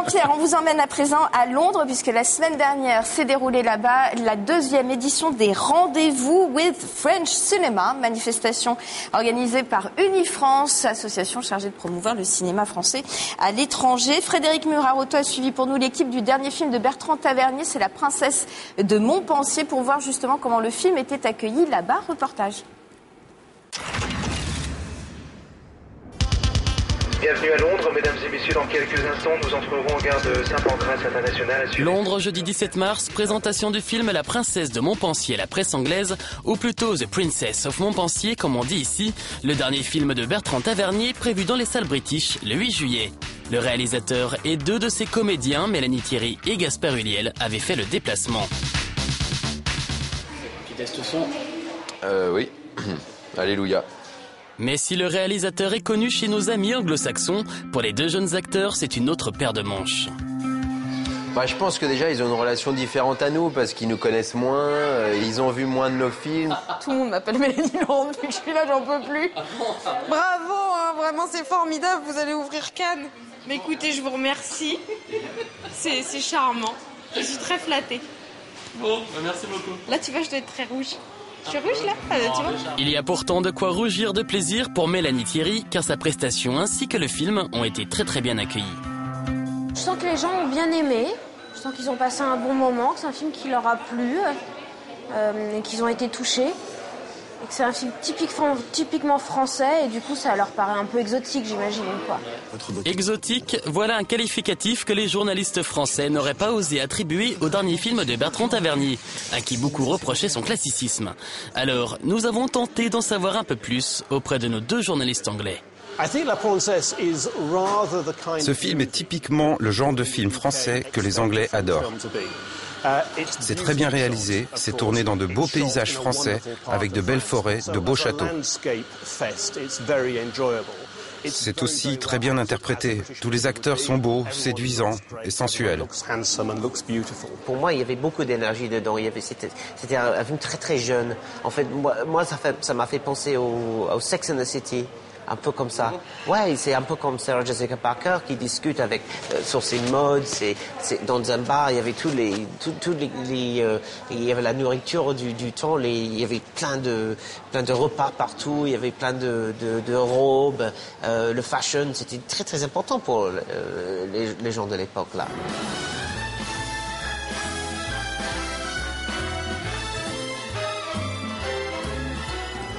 Jean-Pierre, on vous emmène à présent à Londres puisque la semaine dernière s'est déroulée là-bas la 2e édition des Rendez-vous with French Cinema, manifestation organisée par Unifrance, association chargée de promouvoir le cinéma français à l'étranger. Frédéric Muraroto a suivi pour nous l'équipe du dernier film de Bertrand Tavernier, c'est La Princesse de Montpensier, pour voir justement comment le film était accueilli là-bas. Reportage. Bienvenue à Londres, mesdames et messieurs. Dans quelques instants, nous entrerons en gare de Saint-Pancras international. Londres, jeudi 17 mars, présentation du film La Princesse de Montpensier, la presse anglaise, ou plutôt The Princess of Montpensier, comme on dit ici, le dernier film de Bertrand Tavernier prévu dans les salles british le 8 juillet. Le réalisateur et 2 de ses comédiens, Mélanie Thierry et Gaspard Ulliel, avaient fait le déplacement. Petit test son. Oui. Alléluia. Mais si le réalisateur est connu chez nos amis anglo-saxons, pour les 2 jeunes acteurs, c'est une autre paire de manches. Je pense que déjà, ils ont une relation différente à nous, parce qu'ils nous connaissent moins, ils ont vu moins de nos films. Tout le monde m'appelle Mélanie Laurent depuis que je suis là, j'en peux plus. Bravo, hein, vraiment c'est formidable, vous allez ouvrir Cannes. Mais écoutez, je vous remercie. C'est charmant. Je suis très flattée. Bon, merci beaucoup. Là, tu vois, je dois être très rouge. Je suis rouge là, tu vois. Il y a pourtant de quoi rougir de plaisir pour Mélanie Thierry, car sa prestation ainsi que le film ont été très bien accueillis. Je sens que les gens ont bien aimé, je sens qu'ils ont passé un bon moment, que c'est un film qui leur a plu, et qu'ils ont été touchés. Et que c'est un film typiquement français, et du coup ça leur paraît un peu exotique, j'imagine, quoi. Exotique, voilà un qualificatif que les journalistes français n'auraient pas osé attribuer au dernier film de Bertrand Tavernier, à qui beaucoup reprochaient son classicisme. Alors, nous avons tenté d'en savoir un peu plus auprès de nos 2 journalistes anglais. Ce film est typiquement le genre de film français que les Anglais adorent. C'est très bien réalisé, c'est tourné dans de beaux paysages français, avec de belles forêts, de beaux châteaux. C'est aussi très bien interprété. Tous les acteurs sont beaux, séduisants et sensuels. Pour moi, il y avait beaucoup d'énergie dedans. C'était un film très jeune. En fait, moi ça m'a fait penser au Sex and the City. Un peu comme ça. Ouais, c'est un peu comme Sarah Jessica Parker qui discute sur ses modes. C'est dans un bar, il y avait il y avait la nourriture du temps. Il y avait plein de repas partout. Il y avait plein de robes. Le fashion, c'était très important pour les gens de l'époque là.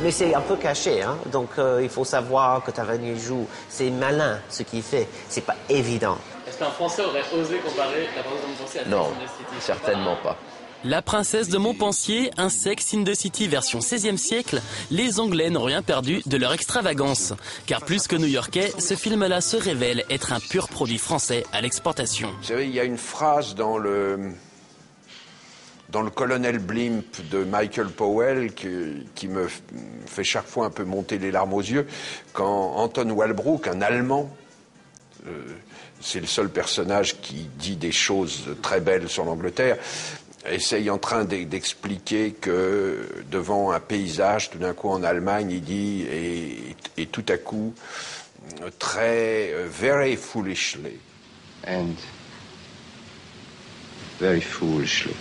Mais c'est un peu caché, hein. Donc il faut savoir que Tavernier joue. C'est malin ce qu'il fait. C'est pas évident. Est-ce qu'un Français aurait osé comparer La Princesse de Montpensier à Non, Sex and the City? certainement pas. La Princesse de Montpensier, un Sex in the City version 16e siècle, les Anglais n'ont rien perdu de leur extravagance. Car plus que new-yorkais, ce film-là se révèle être un pur produit français à l'exportation. Vous savez, il y a une phrase dans le Colonel Blimp de Michael Powell qui me fait chaque fois un peu monter les larmes aux yeux, quand Anton Walbrook, un Allemand, c'est le seul personnage qui dit des choses très belles sur l'Angleterre, essaye en train d'expliquer que devant un paysage, tout d'un coup en Allemagne, il dit, et tout à coup, very foolishly. And very foolishly.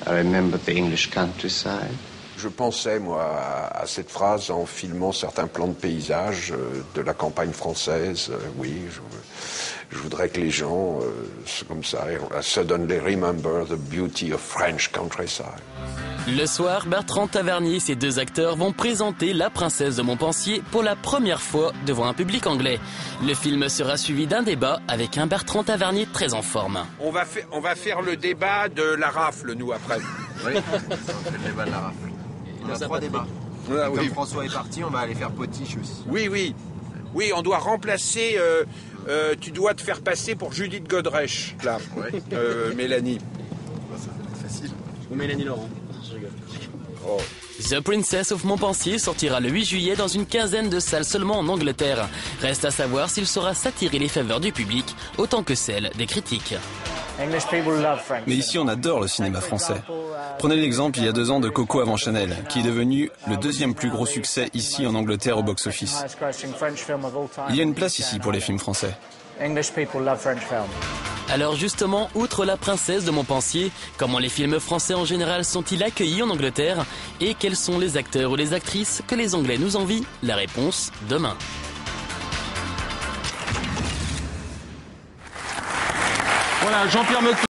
I remember the English countryside. Je pensais, moi, à cette phrase en filmant certains plans de paysage de la campagne française. Oui, je voudrais que les gens, comme ça, suddenly remember the beauty of French countryside. Le soir, Bertrand Tavernier et ses 2 acteurs vont présenter La Princesse de Montpensier pour la première fois devant un public anglais. Le film sera suivi d'un débat avec un Bertrand Tavernier très en forme. On va faire le débat de la rafle, nous, après. Oui, on fait le débat de la rafle. Il y a 3 débats. Comme François est parti, on va aller faire Potiche aussi. Oui, on doit remplacer... tu dois te faire passer pour Judith Godrèche, là, Mélanie. Ça va être facile. Ou Mélanie Laurent. Je rigole. Oh. The Princess of Montpensier sortira le 8 juillet dans une quinzaine de salles seulement en Angleterre. Reste à savoir s'il saura s'attirer les faveurs du public autant que celles des critiques. Mais ici, on adore le cinéma français. Prenez l'exemple il y a 2 ans de Coco avant Chanel, qui est devenu le 2e plus gros succès ici en Angleterre au box-office. Il y a une place ici pour les films français. Alors justement, outre La Princesse de Montpensier, comment les films français en général sont-ils accueillis en Angleterre? Et quels sont les acteurs ou les actrices que les Anglais nous envient? La réponse, demain. Voilà, Jean-Pierre Meurthe.